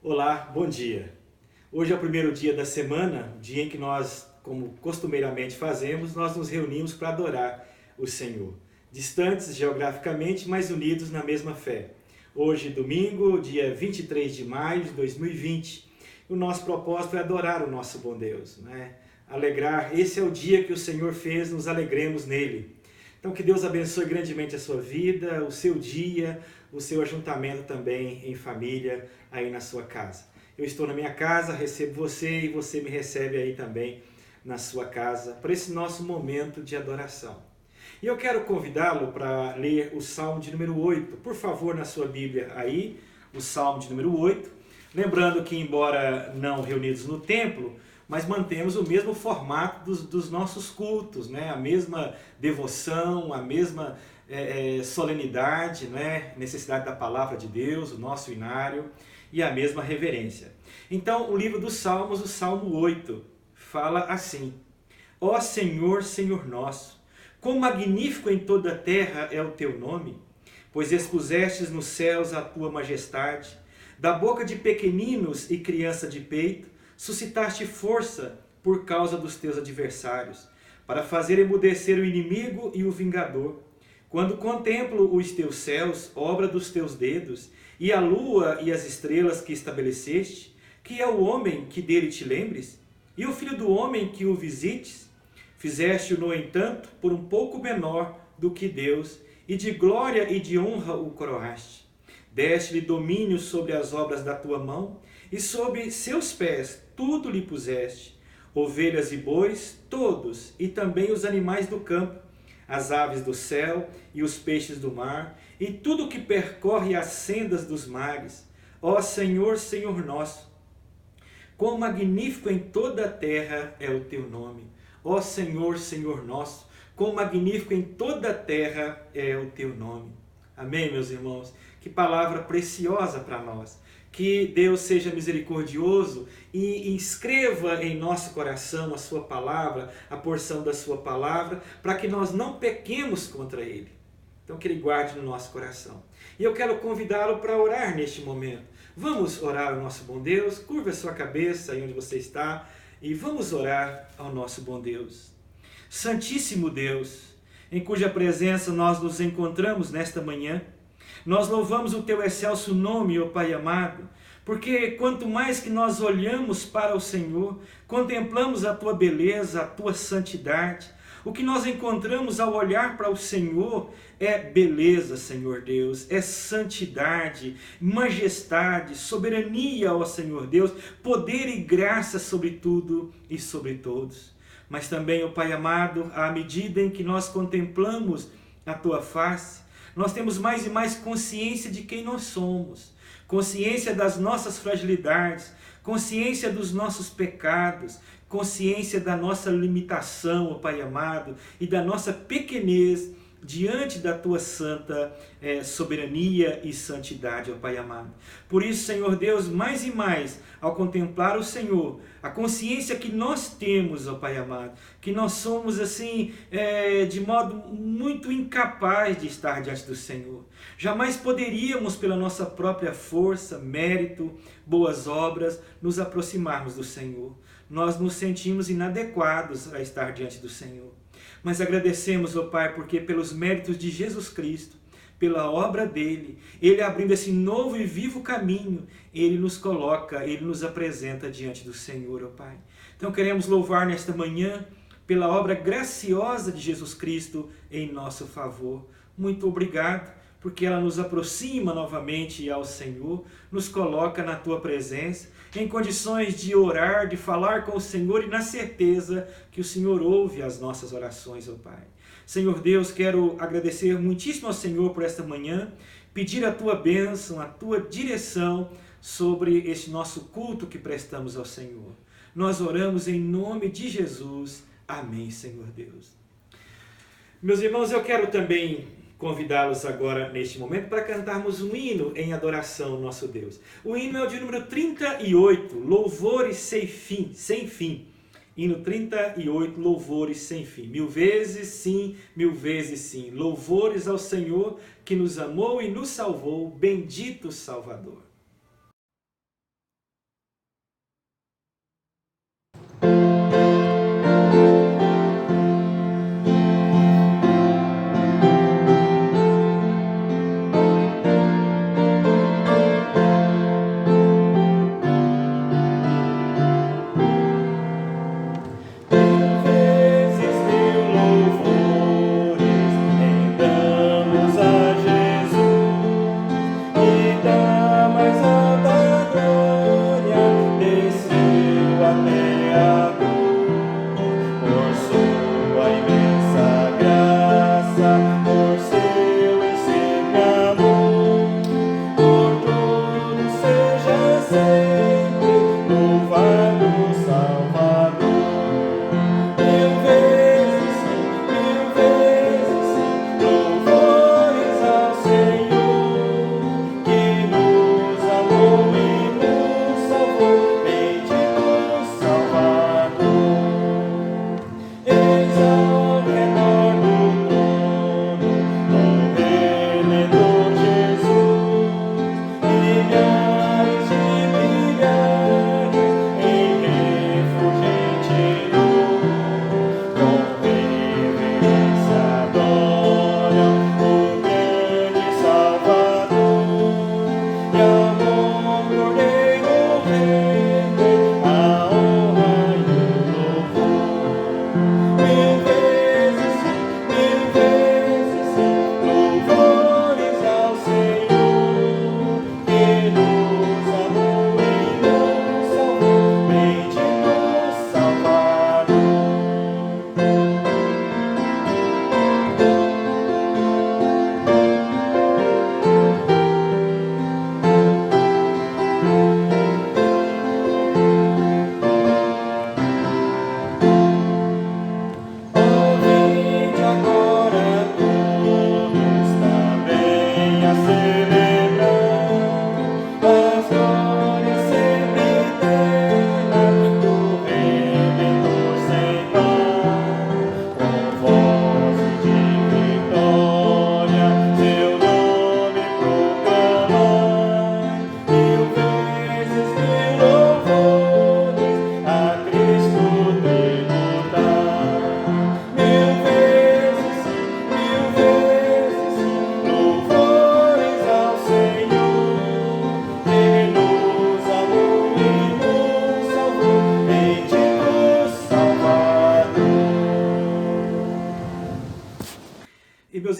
Olá, bom dia. Hoje é o primeiro dia da semana, o dia em que nós, como costumeiramente fazemos, nós nos reunimos para adorar o Senhor. Distantes geograficamente, mas unidos na mesma fé. Hoje, domingo, dia 23 de maio de 2020, o nosso propósito é adorar o nosso bom Deus, né? Alegrar, esse é o dia que o Senhor fez, nos alegremos nele. Então que Deus abençoe grandemente a sua vida, o seu dia, o seu ajuntamento também em família aí na sua casa. Eu estou na minha casa, recebo você e você me recebe aí também na sua casa para esse nosso momento de adoração. E eu quero convidá-lo para ler o Salmo de número 8. Por favor, na sua Bíblia aí, o Salmo de número 8. Lembrando que, embora não reunidos no templo, mas mantemos o mesmo formato dos nossos cultos, né? A mesma devoção, a mesma solenidade, né? Necessidade da palavra de Deus, o nosso inário e a mesma reverência. Então, o livro dos Salmos, o Salmo 8, fala assim: Ó Senhor, Senhor nosso, quão magnífico em toda a terra é o teu nome, pois expusestes nos céus a tua majestade, da boca de pequeninos e criança de peito, suscitaste força por causa dos teus adversários, para fazer emudecer o inimigo e o vingador. Quando contemplo os teus céus, obra dos teus dedos, e a lua e as estrelas que estabeleceste, que é o homem que dele te lembres, e o filho do homem que o visites? Fizeste-o, no entanto, por um pouco menor do que Deus, e de glória e de honra o coroaste. Deste-lhe domínio sobre as obras da tua mão, e sob seus pés tudo lhe puseste, ovelhas e bois, todos, e também os animais do campo, as aves do céu e os peixes do mar, e tudo que percorre as sendas dos mares. Ó Senhor, Senhor nosso, quão magnífico em toda a terra é o teu nome. Ó Senhor, Senhor nosso, quão magnífico em toda a terra é o teu nome. Amém, meus irmãos? Que palavra preciosa para nós. Que Deus seja misericordioso e escreva em nosso coração a sua palavra, a porção da sua palavra, para que nós não pequemos contra Ele. Então que Ele guarde no nosso coração. E eu quero convidá-lo para orar neste momento. Vamos orar ao nosso bom Deus? Curva a sua cabeça aí onde você está e vamos orar ao nosso bom Deus. Santíssimo Deus, em cuja presença nós nos encontramos nesta manhã, nós louvamos o teu excelso nome, ó Pai amado, porque quanto mais que nós olhamos para o Senhor, contemplamos a tua beleza, a tua santidade, o que nós encontramos ao olhar para o Senhor é beleza, Senhor Deus, é santidade, majestade, soberania, ó Senhor Deus, poder e graça sobre tudo e sobre todos. Mas também, ó Pai amado, à medida em que nós contemplamos a tua face, nós temos mais e mais consciência de quem nós somos, consciência das nossas fragilidades, consciência dos nossos pecados, consciência da nossa limitação, ó Pai amado, e da nossa pequenez diante da tua santa soberania e santidade, ó Pai amado. Por isso, Senhor Deus, mais e mais, ao contemplar o Senhor, a consciência que nós temos, ó Pai amado, que nós somos assim, de modo muito incapaz de estar diante do Senhor. Jamais poderíamos, pela nossa própria força, mérito, boas obras, nos aproximarmos do Senhor. Nós nos sentimos inadequados a estar diante do Senhor. Mas agradecemos, ó Pai, porque pelos méritos de Jesus Cristo, pela obra dele, ele abrindo esse novo e vivo caminho, ele nos coloca, ele nos apresenta diante do Senhor, ó Pai. Então queremos louvar nesta manhã pela obra graciosa de Jesus Cristo em nosso favor. Muito obrigado, porque ela nos aproxima novamente ao Senhor, nos coloca na tua presença, em condições de orar, de falar com o Senhor e na certeza que o Senhor ouve as nossas orações, ó Pai. Senhor Deus, quero agradecer muitíssimo ao Senhor por esta manhã, pedir a tua bênção, a tua direção sobre este nosso culto que prestamos ao Senhor. Nós oramos em nome de Jesus. Amém, Senhor Deus. Meus irmãos, eu quero também convidá-los agora, neste momento, para cantarmos um hino em adoração ao nosso Deus. O hino é o de número 38, Louvores sem fim, sem fim. Hino 38, Louvores sem fim. Mil vezes sim, louvores ao Senhor que nos amou e nos salvou, bendito Salvador.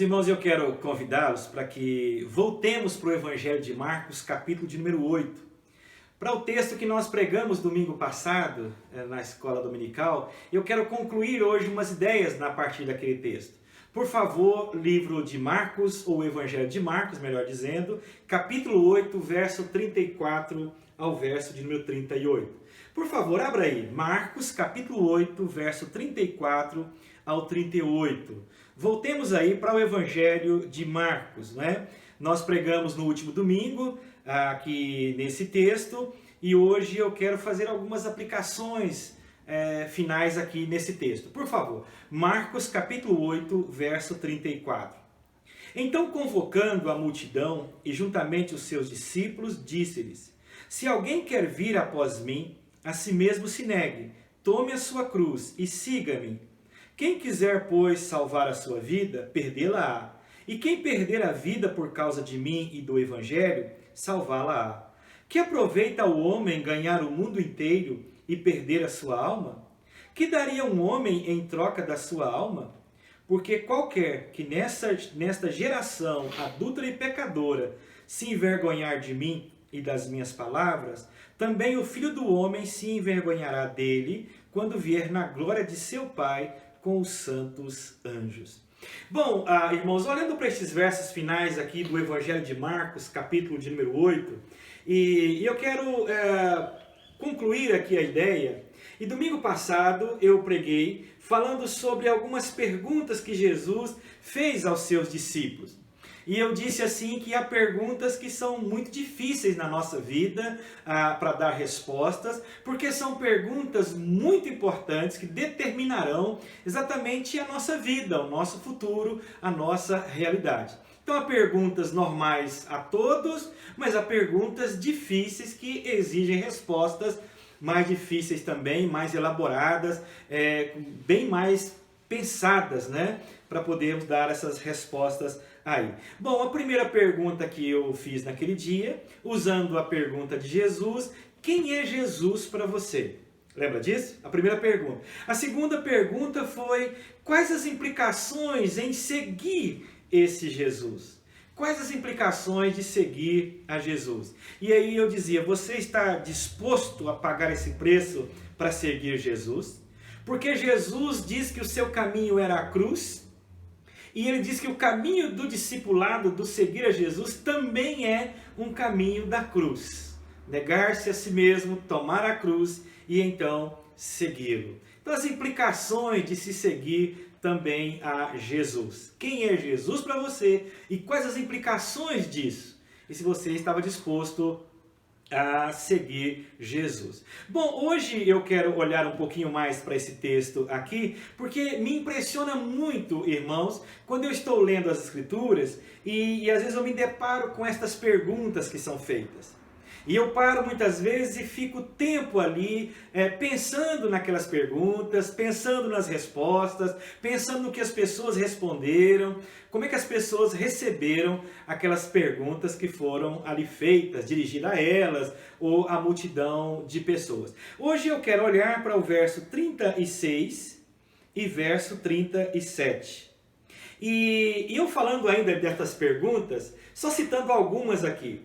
Meus irmãos, eu quero convidá-los para que voltemos para o Evangelho de Marcos, capítulo de número 8. Para o texto que nós pregamos domingo passado, na escola dominical, eu quero concluir hoje umas ideias a partir daquele texto. Por favor, livro de Marcos, ou Evangelho de Marcos, melhor dizendo, capítulo 8, verso 34 ao verso de número 38. Por favor, abra aí, Marcos, capítulo 8, verso 34 ao 38. Voltemos aí para o Evangelho de Marcos, né? Nós pregamos no último domingo, aqui nesse texto, e hoje eu quero fazer algumas aplicações finais aqui nesse texto. Por favor, Marcos capítulo 8, verso 34. Então, convocando a multidão e juntamente os seus discípulos, disse-lhes: se alguém quer vir após mim, a si mesmo se negue, tome a sua cruz e siga-me. Quem quiser, pois, salvar a sua vida, perdê-la-á. E quem perder a vida por causa de mim e do Evangelho, salvá-la-á. Que aproveita o homem ganhar o mundo inteiro e perder a sua alma? Que daria um homem em troca da sua alma? Porque qualquer que nesta geração adúltera e pecadora se envergonhar de mim e das minhas palavras, também o Filho do Homem se envergonhará dele quando vier na glória de seu Pai com os santos anjos. Bom, irmãos, olhando para esses versos finais aqui do Evangelho de Marcos, capítulo de número 8, e eu quero concluir aqui a ideia. E domingo passado eu preguei falando sobre algumas perguntas que Jesus fez aos seus discípulos. E eu disse assim que há perguntas que são muito difíceis na nossa vida para dar respostas, porque são perguntas muito importantes que determinarão exatamente a nossa vida, o nosso futuro, a nossa realidade. Então há perguntas normais a todos, mas há perguntas difíceis que exigem respostas mais difíceis também, mais elaboradas, bem mais pensadas, né? Para podermos dar essas respostas aí. Bom, a primeira pergunta que eu fiz naquele dia, usando a pergunta de Jesus: quem é Jesus para você? Lembra disso? A primeira pergunta. A segunda pergunta foi: quais as implicações em seguir esse Jesus? Quais as implicações de seguir a Jesus? E aí eu dizia: você está disposto a pagar esse preço para seguir Jesus? Porque Jesus diz que o seu caminho era a cruz. E ele diz que o caminho do discipulado, do seguir a Jesus, também é um caminho da cruz. Negar-se a si mesmo, tomar a cruz e então segui-lo. Então as implicações de se seguir também a Jesus. Quem é Jesus para você e quais as implicações disso? E se você estava disposto a seguir Jesus. Bom, hoje eu quero olhar um pouquinho mais para esse texto aqui, porque me impressiona muito, irmãos, quando eu estou lendo as Escrituras e às vezes eu me deparo com estas perguntas que são feitas. E eu paro muitas vezes e fico tempo ali pensando naquelas perguntas, pensando nas respostas, pensando no que as pessoas responderam, como é que as pessoas receberam aquelas perguntas que foram ali feitas, dirigidas a elas ou à multidão de pessoas. Hoje eu quero olhar para o verso 36 e verso 37. E eu falando ainda dessas perguntas, só citando algumas aqui.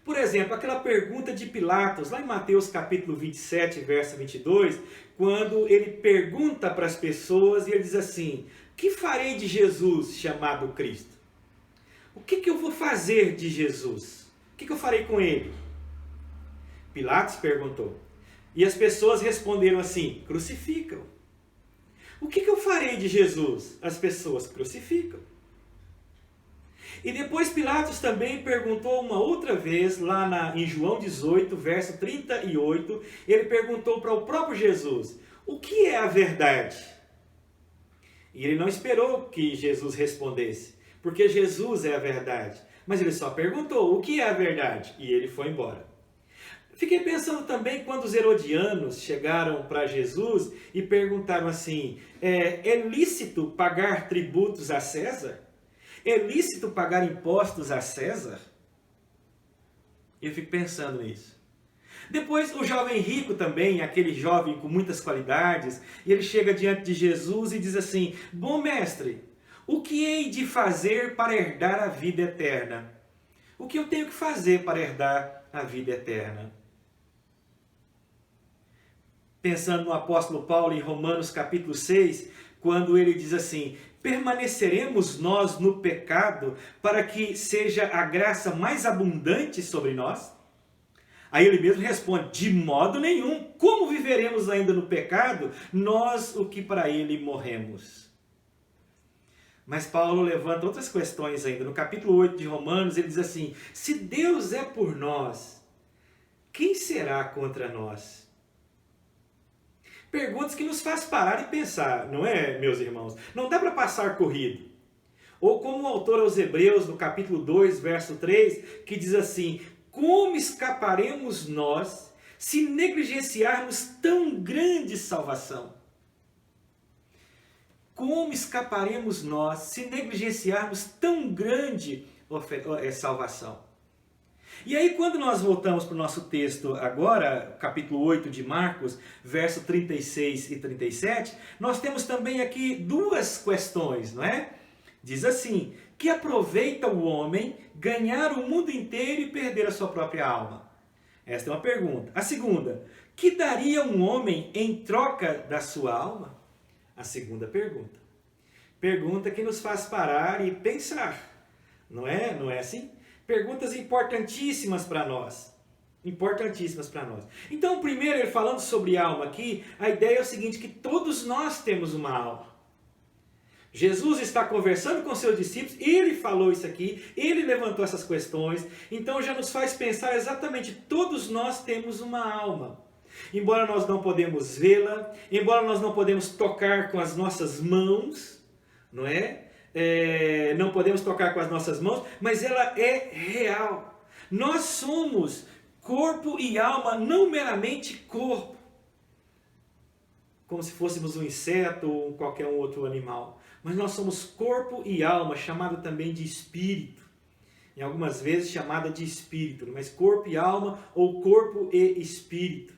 Por exemplo, aquela pergunta de Pilatos, lá em Mateus capítulo 27, verso 22, quando ele pergunta para as pessoas e ele diz assim: que farei de Jesus chamado Cristo? O que eu vou fazer de Jesus? O que eu farei com ele? Pilatos perguntou. E as pessoas responderam assim: crucificam. O que eu farei de Jesus? As pessoas crucificam. E depois Pilatos também perguntou uma outra vez, em João 18, verso 38, ele perguntou para o próprio Jesus: o que é a verdade? E ele não esperou que Jesus respondesse, porque Jesus é a verdade. Mas ele só perguntou: o que é a verdade? E ele foi embora. Fiquei pensando também quando os herodianos chegaram para Jesus e perguntaram assim: é lícito pagar tributos a César? É lícito pagar impostos a César? Eu fico pensando nisso. Depois o jovem rico também, aquele jovem com muitas qualidades, e ele chega diante de Jesus e diz assim: bom mestre, o que hei de fazer para herdar a vida eterna? O que eu tenho que fazer para herdar a vida eterna? Pensando no apóstolo Paulo em Romanos capítulo 6, quando ele diz assim: permaneceremos nós no pecado para que seja a graça mais abundante sobre nós? Aí ele mesmo responde: de modo nenhum. Como viveremos ainda no pecado, nós o que para ele morremos? Mas Paulo levanta outras questões ainda. No capítulo 8 de Romanos, ele diz assim: se Deus é por nós, quem será contra nós? Perguntas que nos faz parar e pensar, não é, meus irmãos? Não dá para passar corrido. Ou como o autor aos Hebreus, no capítulo 2, verso 3, que diz assim: como escaparemos nós se negligenciarmos tão grande salvação? Como escaparemos nós se negligenciarmos tão grande salvação? E aí, quando nós voltamos para o nosso texto agora, capítulo 8 de Marcos, verso 36 e 37, nós temos também aqui duas questões, não é? Diz assim: que aproveita o homem ganhar o mundo inteiro e perder a sua própria alma? Esta é uma pergunta. A segunda: que daria um homem em troca da sua alma? A segunda pergunta. Pergunta que nos faz parar e pensar, não é? Não é assim? Perguntas importantíssimas para nós. Importantíssimas para nós. Então, primeiro, ele falando sobre alma aqui, a ideia é o seguinte: que todos nós temos uma alma. Jesus está conversando com seus discípulos, ele falou isso aqui, ele levantou essas questões, então já nos faz pensar exatamente: todos nós temos uma alma. Embora nós não podemos vê-la, embora nós não podemos tocar com as nossas mãos, não é? Não podemos tocar com as nossas mãos, mas ela é real. Nós somos corpo e alma, não meramente corpo, como se fôssemos um inseto ou qualquer outro animal. Mas nós somos corpo e alma, chamado também de espírito. Em algumas vezes chamada de espírito, mas corpo e alma ou corpo e espírito.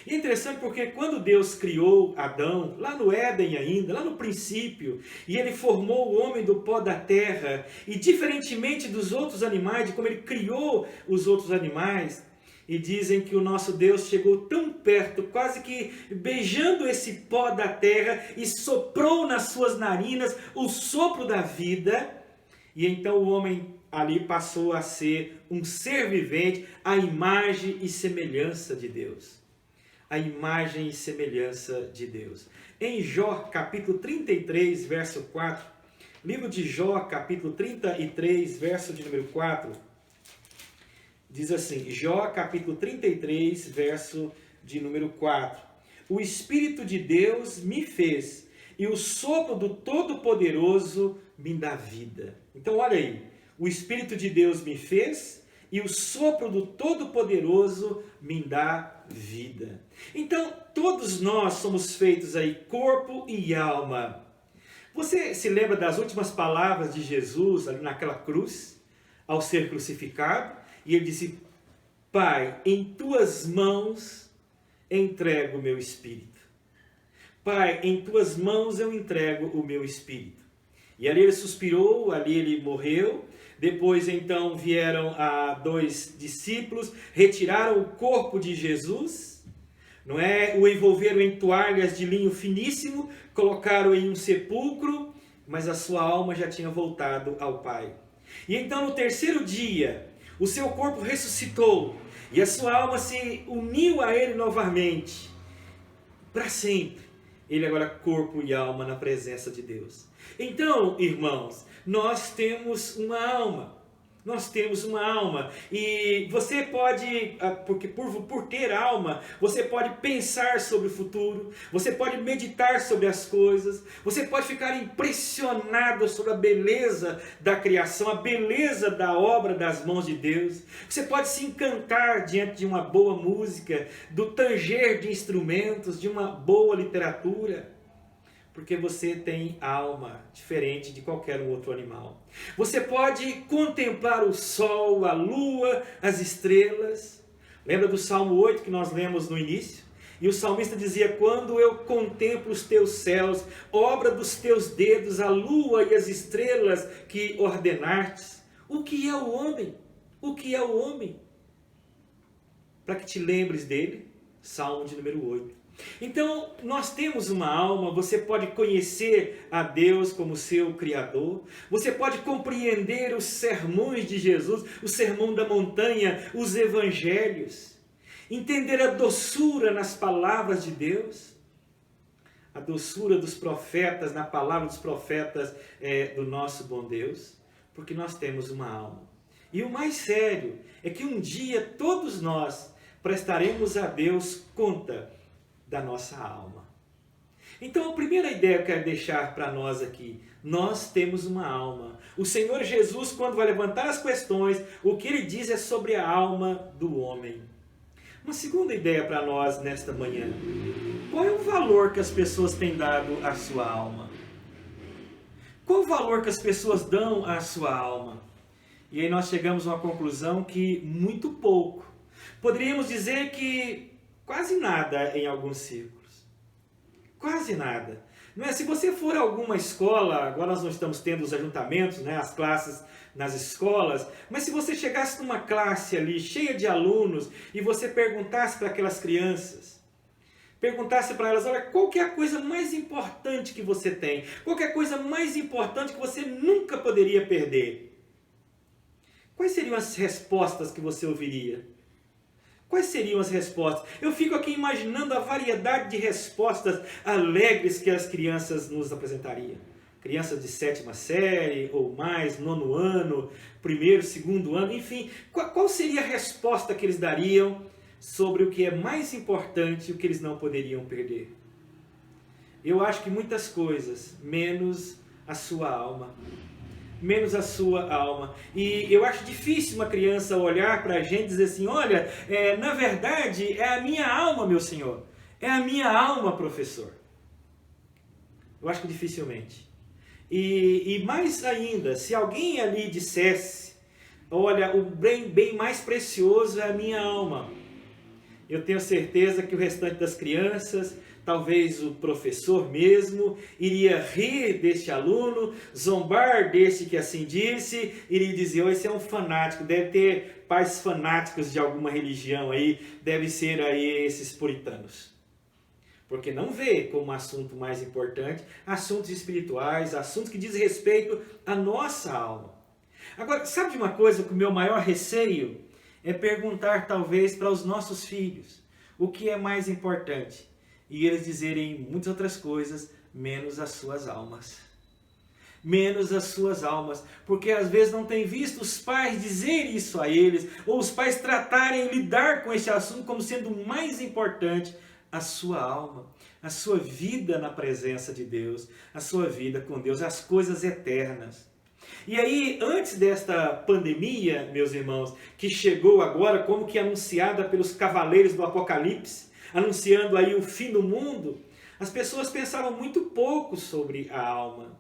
E é interessante porque quando Deus criou Adão, lá no Éden ainda, lá no princípio, e ele formou o homem do pó da terra, e diferentemente dos outros animais, de como ele criou os outros animais, e dizem que o nosso Deus chegou tão perto, quase que beijando esse pó da terra, e soprou nas suas narinas o sopro da vida, e então o homem ali passou a ser um ser vivente, à imagem e semelhança de Deus. A imagem e semelhança de Deus. Em Jó, capítulo 33, verso 4, livro de Jó, capítulo 33, verso de número 4, diz assim, Jó, capítulo 33, verso de número 4. O Espírito de Deus me fez, e o sopro do Todo-Poderoso me dá vida. Então, olha aí, o Espírito de Deus me fez, e o sopro do Todo-Poderoso me dá vida. Então, todos nós somos feitos aí, corpo e alma. Você se lembra das últimas palavras de Jesus ali naquela cruz, ao ser crucificado? E ele disse: Pai, em tuas mãos entrego o meu espírito. Pai, em tuas mãos eu entrego o meu espírito. E ali ele suspirou, ali ele morreu. Depois então vieram dois discípulos, retiraram o corpo de Jesus, não é? O envolveram em toalhas de linho finíssimo, colocaram em um sepulcro, mas a sua alma já tinha voltado ao Pai. E então no terceiro dia, o seu corpo ressuscitou e a sua alma se uniu a ele novamente, para sempre. ele agora é corpo e alma na presença de Deus. Então, irmãos, nós temos uma alma. Nós temos uma alma e você pode, porque por ter alma, você pode pensar sobre o futuro, você pode meditar sobre as coisas, você pode ficar impressionado sobre a beleza da criação, a beleza da obra das mãos de Deus. Você pode se encantar diante de uma boa música, do tanger de instrumentos, de uma boa literatura. Porque você tem alma, diferente de qualquer outro animal. Você pode contemplar o sol, a lua, as estrelas. Lembra do Salmo 8 que nós lemos no início? E o salmista dizia: quando eu contemplo os teus céus, obra dos teus dedos, a lua e as estrelas que ordenastes. O que é o homem? O que é o homem? Para que te lembres dele, Salmo de número 8. Então, nós temos uma alma, você pode conhecer a Deus como seu Criador, você pode compreender os sermões de Jesus, o sermão da montanha, os evangelhos, entender a doçura nas palavras de Deus, a doçura dos profetas, na palavra dos profetas do nosso bom Deus, porque nós temos uma alma. E o mais sério é que um dia todos nós prestaremos a Deus conta da nossa alma. Então, a primeira ideia que eu quero deixar para nós aqui: nós temos uma alma. O Senhor Jesus, quando vai levantar as questões, o que ele diz é sobre a alma do homem. Uma segunda ideia para nós nesta manhã: qual é o valor que as pessoas têm dado à sua alma? Qual o valor que as pessoas dão à sua alma? E aí nós chegamos a uma conclusão que muito pouco. Poderíamos dizer que quase nada em alguns círculos. Quase nada. Não é? Se você for a alguma escola, agora nós não estamos tendo os ajuntamentos, né, as classes nas escolas, mas se você chegasse numa classe ali cheia de alunos e você perguntasse para aquelas crianças, perguntasse para elas: olha, qual que é a coisa mais importante que você tem? Qual que é a coisa mais importante que você nunca poderia perder? Quais seriam as respostas que você ouviria? Quais seriam as respostas? Eu fico aqui imaginando a variedade de respostas alegres que as crianças nos apresentariam. Crianças de 7ª série ou mais, 9º ano, 1º, 2º ano, enfim. Qual seria a resposta que eles dariam sobre o que é mais importante e o que eles não poderiam perder? Eu acho que muitas coisas, menos a sua alma. Menos a sua alma. E eu acho difícil uma criança olhar para a gente e dizer assim: olha, na verdade é a minha alma, meu senhor. É a minha alma, professor. Eu acho que dificilmente. E mais ainda, se alguém ali dissesse: olha, o bem mais precioso é a minha alma, eu tenho certeza que o restante das crianças, talvez o professor mesmo, iria rir deste aluno, zombar deste que assim disse, iria dizer: oh, esse é um fanático, deve ter pais fanáticos de alguma religião aí, deve ser aí esses puritanos. Porque não vê como assunto mais importante assuntos espirituais, assuntos que dizem respeito à nossa alma. Agora, sabe de uma coisa que o meu maior receio é perguntar talvez para os nossos filhos o que é mais importante? E eles dizerem muitas outras coisas, menos as suas almas. Menos as suas almas. Porque às vezes não tem visto os pais dizerem isso a eles, ou os pais tratarem, lidar com esse assunto como sendo mais importante a sua alma, a sua vida na presença de Deus, a sua vida com Deus, as coisas eternas. E aí, antes desta pandemia, meus irmãos, que chegou agora como que anunciada pelos cavaleiros do Apocalipse, anunciando aí o fim do mundo, as pessoas pensavam muito pouco sobre a alma.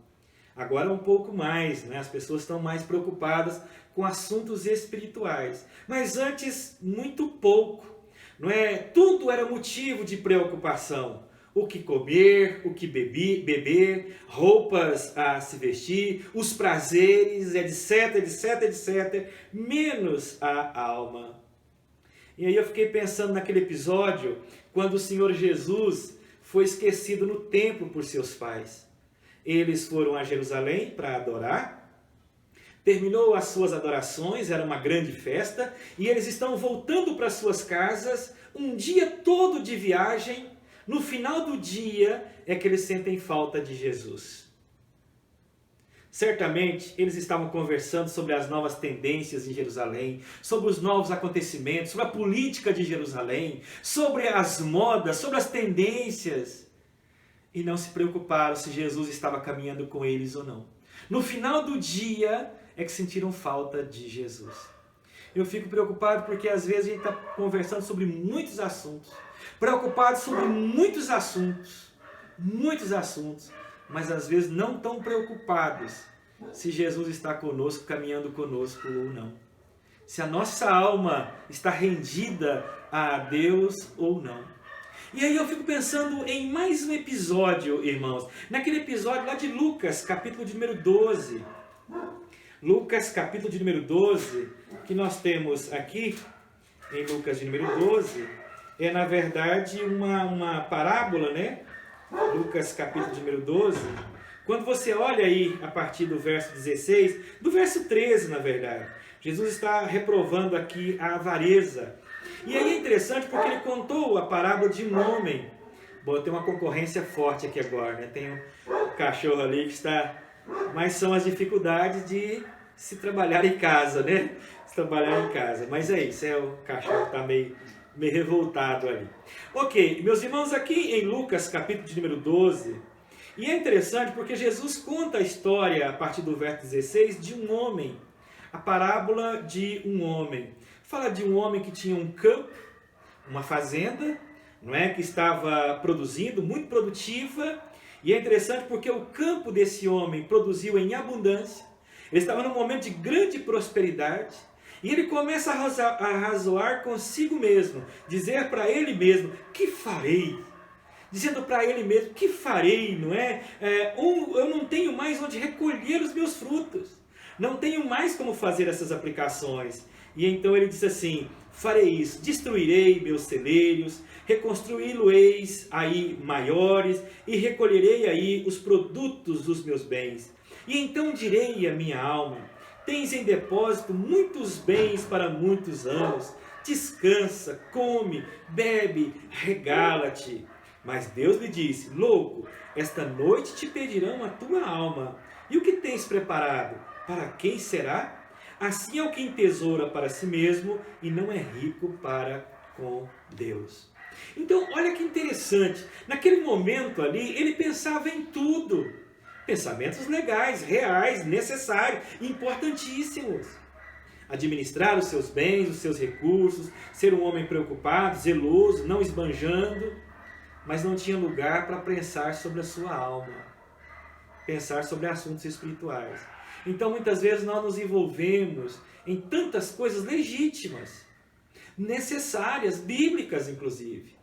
Agora um pouco mais, né? As pessoas estão mais preocupadas com assuntos espirituais. Mas antes, muito pouco. Não é? Tudo era motivo de preocupação. O que comer, o que beber, roupas a se vestir, os prazeres, etc, etc, etc, menos a alma. E aí eu fiquei pensando naquele episódio, quando o Senhor Jesus foi esquecido no templo por seus pais. Eles foram a Jerusalém para adorar, terminou as suas adorações, era uma grande festa, e eles estão voltando para suas casas, um dia todo de viagem, No final do dia é que eles sentem falta de Jesus. Certamente, eles estavam conversando sobre as novas tendências em Jerusalém, sobre os novos acontecimentos, sobre a política de Jerusalém, sobre as modas, sobre as tendências. E não se preocuparam se Jesus estava caminhando com eles ou não. No final do dia é que sentiram falta de Jesus. Eu fico preocupado porque às vezes a gente está conversando sobre muitos assuntos, preocupado sobre muitos assuntos, mas às vezes não tão preocupados se Jesus está conosco, caminhando conosco ou não. Se a nossa alma está rendida a Deus ou não. E aí eu fico pensando em mais um episódio, irmãos. Naquele episódio lá de Lucas, capítulo de número 12. Lucas, capítulo de número 12, que nós temos aqui, em Lucas de número 12, é na verdade uma parábola, né? Lucas, capítulo de número 12. Quando você olha aí a partir do verso 16, do verso 13, na verdade, Jesus está reprovando aqui a avareza. E aí é interessante porque ele contou a parábola de um homem. Bom, tem uma concorrência forte aqui agora, né? Tem um cachorro ali que está... Mas são as dificuldades de se trabalhar em casa, né? Se trabalhar em casa. Mas é isso, o cachorro está meio revoltado ali. Ok, meus irmãos, aqui em Lucas, capítulo de número 12, e é interessante porque Jesus conta a história, a partir do verso 16, de um homem. A parábola de um homem. Fala de um homem que tinha um campo, uma fazenda, não é? Que estava produzindo, muito produtiva. E é interessante porque o campo desse homem produziu em abundância. Ele estava num momento de grande prosperidade. E ele começa a razoar consigo mesmo, dizer para ele mesmo, que farei? Dizendo para ele mesmo, que farei, não é? Eu não tenho mais onde recolher os meus frutos. Não tenho mais como fazer essas aplicações. E então ele diz assim, farei isso, destruirei meus celeiros, reconstruí-los-eis aí maiores e recolherei aí os produtos dos meus bens. E então direi à minha alma, tens em depósito muitos bens para muitos anos, descansa, come, bebe, regala-te. Mas Deus lhe disse, louco, esta noite te pedirão a tua alma. E o que tens preparado? Para quem será? Assim é o que entesoura para si mesmo e não é rico para com Deus. Então, olha que interessante. Naquele momento ali, ele pensava em tudo. Pensamentos legais, reais, necessários, importantíssimos. Administrar os seus bens, os seus recursos, ser um homem preocupado, zeloso, não esbanjando, mas não tinha lugar para pensar sobre a sua alma, pensar sobre assuntos espirituais. Então, muitas vezes nós nos envolvemos em tantas coisas legítimas, necessárias, bíblicas inclusive,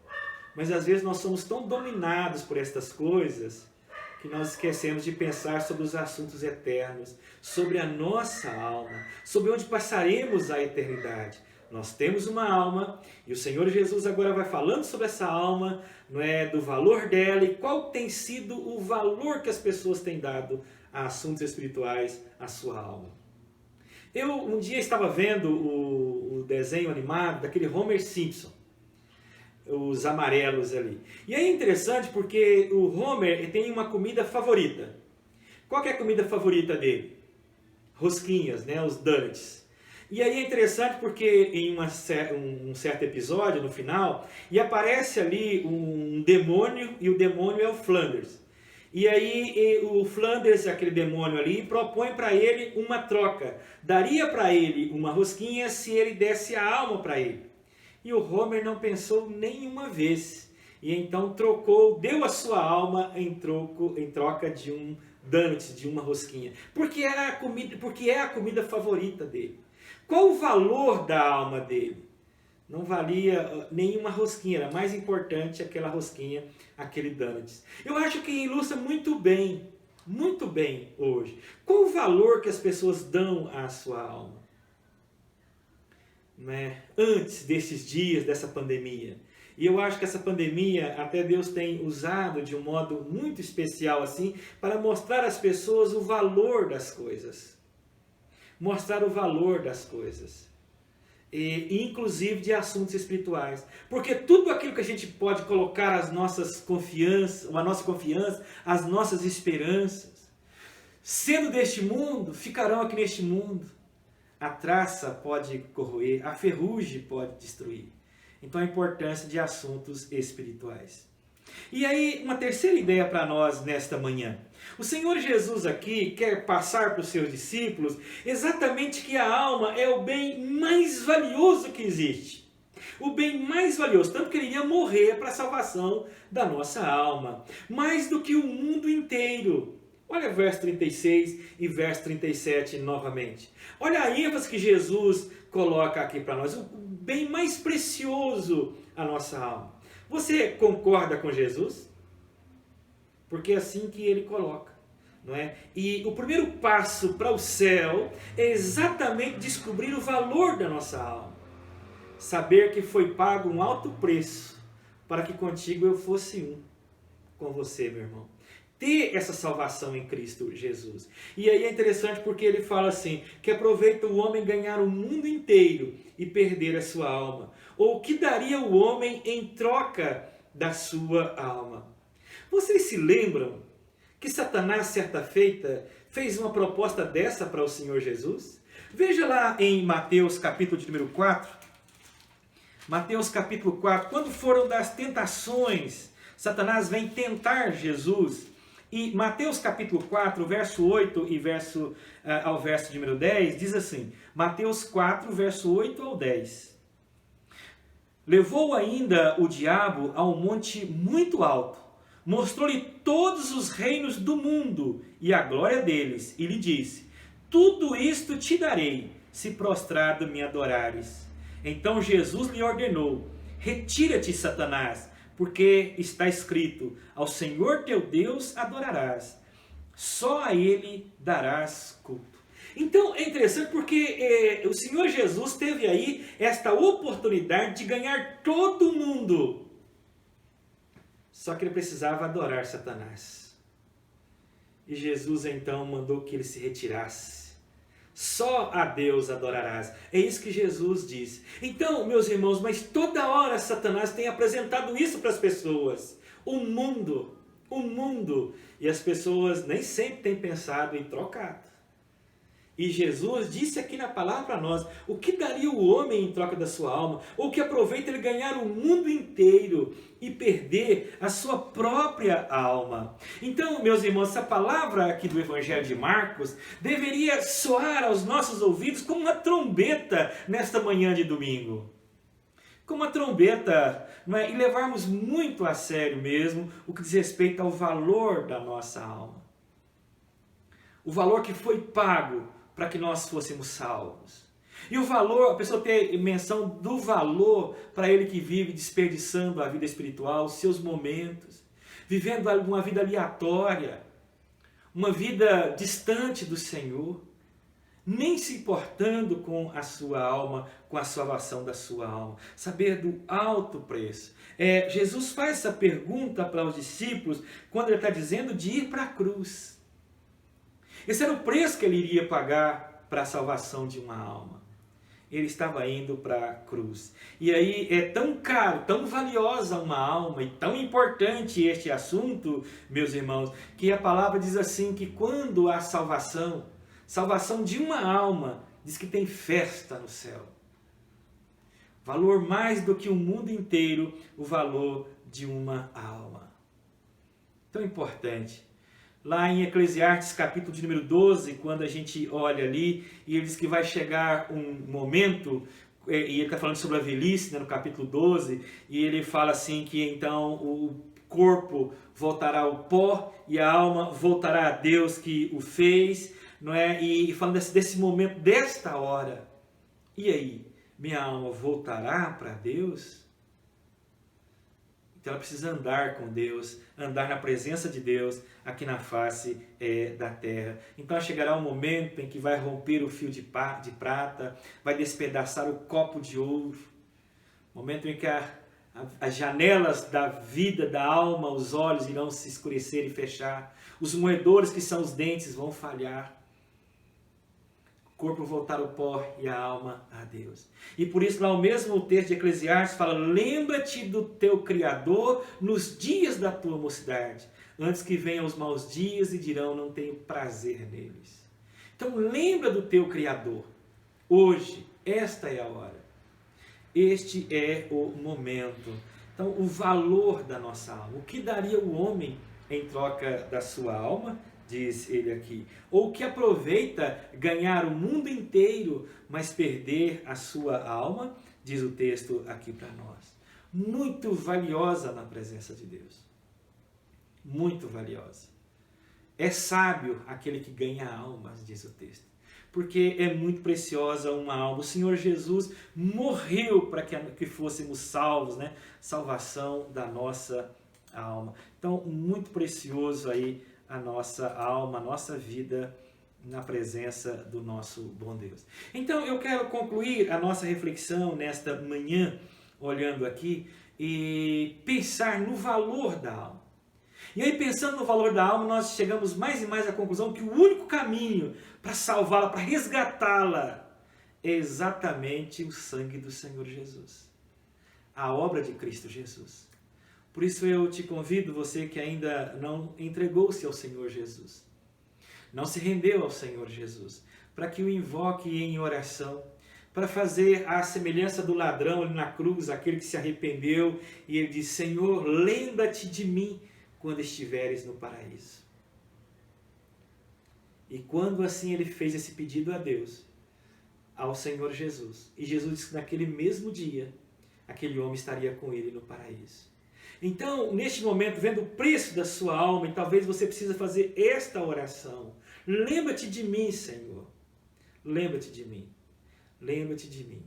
mas às vezes nós somos tão dominados por estas coisas que nós esquecemos de pensar sobre os assuntos eternos, sobre a nossa alma, sobre onde passaremos a eternidade. Nós temos uma alma e o Senhor Jesus agora vai falando sobre essa alma, não é, do valor dela e qual tem sido o valor que as pessoas têm dado a assuntos espirituais, à sua alma. Eu um dia estava vendo o desenho animado daquele Homer Simpson, os amarelos ali. E é interessante porque o Homer tem uma comida favorita. Qual que é a comida favorita dele? Rosquinhas, né? Os donuts. E aí é interessante porque em um certo episódio, no final, e aparece ali um demônio, e o demônio é o Flanders. E aí o Flanders, aquele demônio ali, propõe para ele uma troca. Daria para ele uma rosquinha se ele desse a alma para ele. E o Homer não pensou nenhuma vez. E então deu a sua alma em troca de um donut, de uma rosquinha. Porque é a comida favorita dele. Qual o valor da alma dele? Não valia nenhuma rosquinha, era mais importante aquela rosquinha, aquele donut. Eu acho que ilustra muito bem hoje. Qual o valor que as pessoas dão à sua alma? Né? Antes desses dias, dessa pandemia. E eu acho que essa pandemia, até Deus tem usado de um modo muito especial assim, para mostrar às pessoas o valor das coisas. Mostrar o valor das coisas. e inclusive de assuntos espirituais. Porque tudo aquilo que a gente pode colocar as nossas confianças, a nossa confiança, as nossas esperanças, sendo deste mundo, ficarão aqui neste mundo. A traça pode corroer, a ferrugem pode destruir. Então a importância de assuntos espirituais. E aí, uma terceira ideia para nós nesta manhã. O Senhor Jesus aqui quer passar para os seus discípulos exatamente que a alma é o bem mais valioso que existe. O bem mais valioso, tanto que ele iria morrer para a salvação da nossa alma. Mais do que o mundo inteiro. Olha verso 36 e verso 37 novamente. Olha a ênfase que Jesus coloca aqui para nós. O bem mais precioso à nossa alma. Você concorda com Jesus? Porque é assim que ele coloca, não é? E o primeiro passo para o céu é exatamente descobrir o valor da nossa alma. Saber que foi pago um alto preço para que contigo eu fosse um com você, meu irmão. Ter essa salvação em Cristo Jesus. E aí é interessante porque ele fala assim, que aproveita o homem ganhar o mundo inteiro e perder a sua alma. Ou o que daria o homem em troca da sua alma? Vocês se lembram que Satanás, certa feita, fez uma proposta dessa para o Senhor Jesus? Veja lá em Mateus capítulo de número 4. Mateus capítulo 4, quando foram das tentações, Satanás vem tentar Jesus. E Mateus capítulo 4, verso 8 e ao verso de número 10, diz assim, Mateus 4, verso 8 ao 10. Levou ainda o diabo a um monte muito alto, mostrou-lhe todos os reinos do mundo e a glória deles, e lhe disse, tudo isto te darei, se prostrado me adorares. Então Jesus lhe ordenou, retira-te, Satanás, porque está escrito, ao Senhor teu Deus adorarás, só a Ele darás culto. Então é interessante porque o Senhor Jesus teve aí esta oportunidade de ganhar todo mundo. Só que ele precisava adorar Satanás. E Jesus então mandou que ele se retirasse. Só a Deus adorarás. É isso que Jesus diz. Então, meus irmãos, mas toda hora Satanás tem apresentado isso para as pessoas. O mundo. E as pessoas nem sempre têm pensado em trocar. E Jesus disse aqui na palavra para nós, o que daria o homem em troca da sua alma? Ou que aproveita ele ganhar o mundo inteiro e perder a sua própria alma? Então, meus irmãos, essa palavra aqui do Evangelho de Marcos deveria soar aos nossos ouvidos como uma trombeta nesta manhã de domingo. Como uma trombeta, não é? E levarmos muito a sério mesmo o que diz respeito ao valor da nossa alma. O valor que foi pago para que nós fôssemos salvos. E o valor, a pessoa ter menção do valor para ele que vive desperdiçando a vida espiritual, os seus momentos, vivendo uma vida aleatória, uma vida distante do Senhor, nem se importando com a sua alma, com a salvação da sua alma. Saber do alto preço. Jesus faz essa pergunta para os discípulos quando ele está dizendo de ir para a cruz. Esse era o preço que ele iria pagar para a salvação de uma alma. Ele estava indo para a cruz. E aí é tão caro, tão valiosa uma alma e tão importante este assunto, meus irmãos, que a palavra diz assim que quando há salvação de uma alma, diz que tem festa no céu. Valor mais do que o mundo inteiro, o valor de uma alma. Tão importante. Lá em Eclesiastes, capítulo de número 12, quando a gente olha ali, e ele diz que vai chegar um momento, e ele está falando sobre a velhice, né, no capítulo 12, e ele fala assim que então o corpo voltará ao pó e a alma voltará a Deus que o fez, não é? E falando desse momento, desta hora, e aí, minha alma voltará para Deus? Então ela precisa andar com Deus, andar na presença de Deus aqui na face da terra. Então chegará um momento em que vai romper o fio de prata, vai despedaçar o copo de ouro. Momento em que as janelas da vida, da alma, os olhos irão se escurecer e fechar. Os moedores que são os dentes vão falhar. corpo voltar ao pó e a alma a Deus. E por isso lá o mesmo texto de Eclesiastes fala: lembra-te do teu Criador nos dias da tua mocidade, antes que venham os maus dias e dirão, não tenho prazer neles. Então lembra do teu Criador. Hoje, esta é a hora. Este é o momento. Então o valor da nossa alma. O que daria o homem em troca da sua alma? Diz ele aqui. Ou que aproveita ganhar o mundo inteiro, mas perder a sua alma? Diz o texto aqui para nós. Muito valiosa na presença de Deus. Muito valiosa. É sábio aquele que ganha almas, diz o texto. Porque é muito preciosa uma alma. O Senhor Jesus morreu para que fôssemos salvos, né? Salvação da nossa alma. Então, muito precioso aí a nossa alma, a nossa vida na presença do nosso bom Deus. Então eu quero concluir a nossa reflexão nesta manhã, olhando aqui, e pensar no valor da alma. E aí, pensando no valor da alma, nós chegamos mais e mais à conclusão que o único caminho para salvá-la, para resgatá-la, é exatamente o sangue do Senhor Jesus. A obra de Cristo Jesus. Por isso eu te convido, você que ainda não entregou-se ao Senhor Jesus, não se rendeu ao Senhor Jesus, para que o invoque em oração, para fazer a semelhança do ladrão ali na cruz, aquele que se arrependeu, e ele diz: Senhor, lembra-te de mim quando estiveres no paraíso. E quando assim ele fez esse pedido a Deus, ao Senhor Jesus, e Jesus disse que naquele mesmo dia, aquele homem estaria com ele no paraíso. Então, neste momento, vendo o preço da sua alma, e talvez você precisa fazer esta oração: lembra-te de mim, Senhor. Lembra-te de mim. Lembra-te de mim.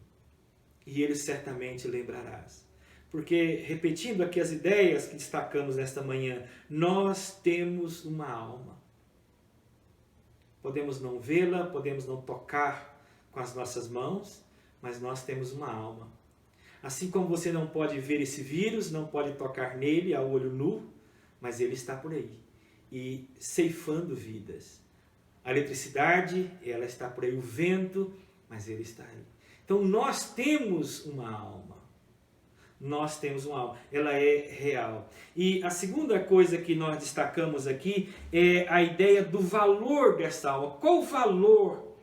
E ele certamente lembrarás. Porque, repetindo aqui as ideias que destacamos nesta manhã, nós temos uma alma. Podemos não vê-la, podemos não tocar com as nossas mãos, mas nós temos uma alma. Assim como você não pode ver esse vírus, não pode tocar nele a olho nu, mas ele está por aí e ceifando vidas. A eletricidade, ela está por aí, o vento, mas ele está aí. Então nós temos uma alma. Nós temos uma alma, ela é real. E a segunda coisa que nós destacamos aqui é a ideia do valor dessa alma. Qual o valor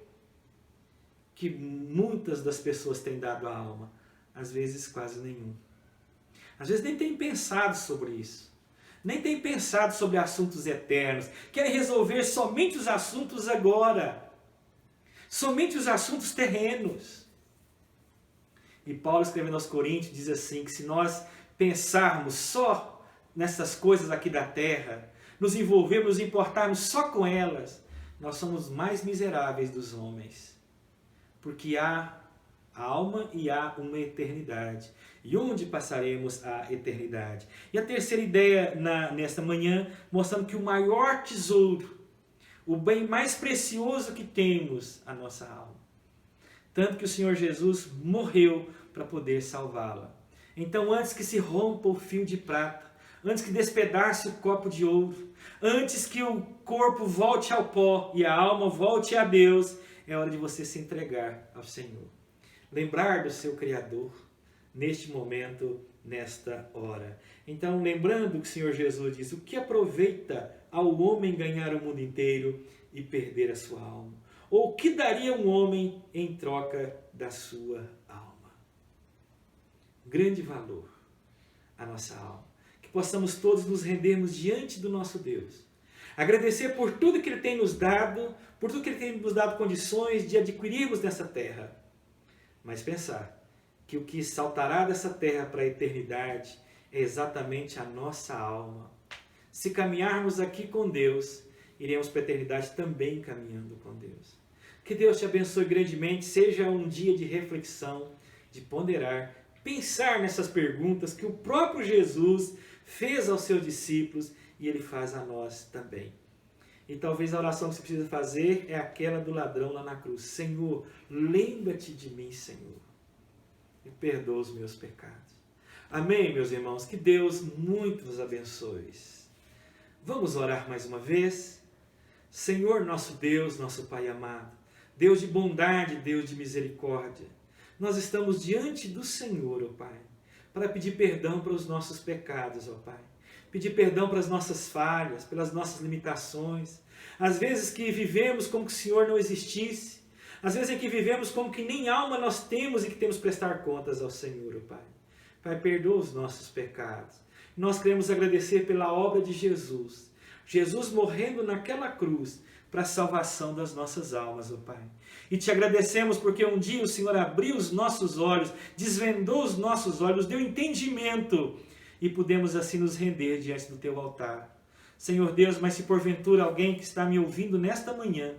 que muitas das pessoas têm dado à alma? Às vezes quase nenhum. Às vezes nem tem pensado sobre isso. Nem tem pensado sobre assuntos eternos. Querem resolver somente os assuntos agora. Somente os assuntos terrenos. E Paulo, escrevendo aos Coríntios, diz assim, que se nós pensarmos só nessas coisas aqui da terra, nos envolvermos, nos importarmos só com elas, nós somos mais miseráveis dos homens. Porque há alma e há uma eternidade. E onde passaremos a eternidade? E a terceira ideia nesta manhã, mostrando que o maior tesouro, o bem mais precioso que temos, a nossa alma. Tanto que o Senhor Jesus morreu para poder salvá-la. Então, antes que se rompa o fio de prata, antes que despedace o copo de ouro, antes que o corpo volte ao pó e a alma volte a Deus, é hora de você se entregar ao Senhor. Lembrar do seu Criador neste momento, nesta hora. Então, lembrando que o Senhor Jesus diz: o que aproveita ao homem ganhar o mundo inteiro e perder a sua alma? Ou o que daria um homem em troca da sua alma? Grande valor a nossa alma. Que possamos todos nos rendermos diante do nosso Deus. Agradecer por tudo que Ele tem nos dado, por tudo que Ele tem nos dado condições de adquirirmos nessa terra. Mas pensar que o que saltará dessa terra para a eternidade é exatamente a nossa alma. Se caminharmos aqui com Deus, iremos para a eternidade também caminhando com Deus. Que Deus te abençoe grandemente, seja um dia de reflexão, de ponderar, pensar nessas perguntas que o próprio Jesus fez aos seus discípulos e Ele faz a nós também. E talvez a oração que você precisa fazer é aquela do ladrão lá na cruz. Senhor, lembra-te de mim, Senhor, e perdoa os meus pecados. Amém, meus irmãos? Que Deus muito nos abençoe. Vamos orar mais uma vez? Senhor, nosso Deus, nosso Pai amado, Deus de bondade, Deus de misericórdia, nós estamos diante do Senhor, ó Pai, para pedir perdão para os nossos pecados, ó Pai. Pedir perdão pelas nossas falhas, pelas nossas limitações. Às vezes que vivemos como que o Senhor não existisse. Às vezes é que vivemos como que nem alma nós temos e que temos que prestar contas ao Senhor, ó Pai. Pai, perdoa os nossos pecados. Nós queremos agradecer pela obra de Jesus. Jesus morrendo naquela cruz para a salvação das nossas almas, ó Pai. E te agradecemos porque um dia o Senhor abriu os nossos olhos, desvendou os nossos olhos, deu entendimento e pudemos assim nos render diante do teu altar. Senhor Deus, mas se porventura alguém que está me ouvindo nesta manhã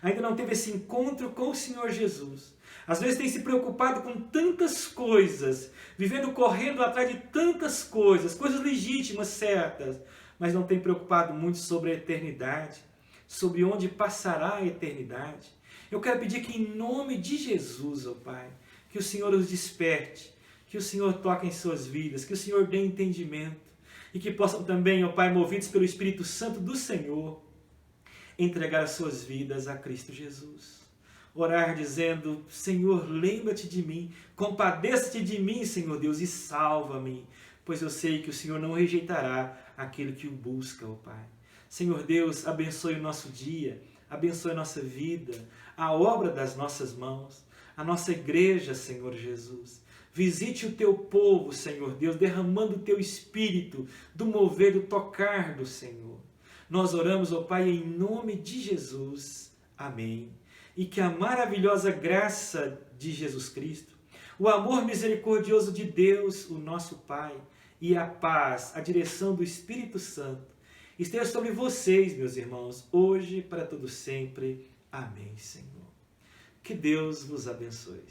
ainda não teve esse encontro com o Senhor Jesus, às vezes tem se preocupado com tantas coisas, vivendo correndo atrás de tantas coisas, coisas legítimas, certas, mas não tem preocupado muito sobre a eternidade, sobre onde passará a eternidade. Eu quero pedir que em nome de Jesus, ó Pai, que o Senhor os desperte, que o Senhor toque em suas vidas, que o Senhor dê entendimento e que possam também, ó Pai, movidos pelo Espírito Santo do Senhor, entregar as suas vidas a Cristo Jesus. Orar dizendo, Senhor, lembra-te de mim, compadeça-te de mim, Senhor Deus, e salva-me, pois eu sei que o Senhor não rejeitará aquele que o busca, ó Pai. Senhor Deus, abençoe o nosso dia, abençoe a nossa vida, a obra das nossas mãos, a nossa igreja, Senhor Jesus. Visite o teu povo, Senhor Deus, derramando o teu Espírito, do mover, do tocar do Senhor. Nós oramos, ó Pai, em nome de Jesus. Amém. E que a maravilhosa graça de Jesus Cristo, o amor misericordioso de Deus, o nosso Pai, e a paz, a direção do Espírito Santo, esteja sobre vocês, meus irmãos, hoje e para todo sempre. Amém, Senhor. Que Deus vos abençoe.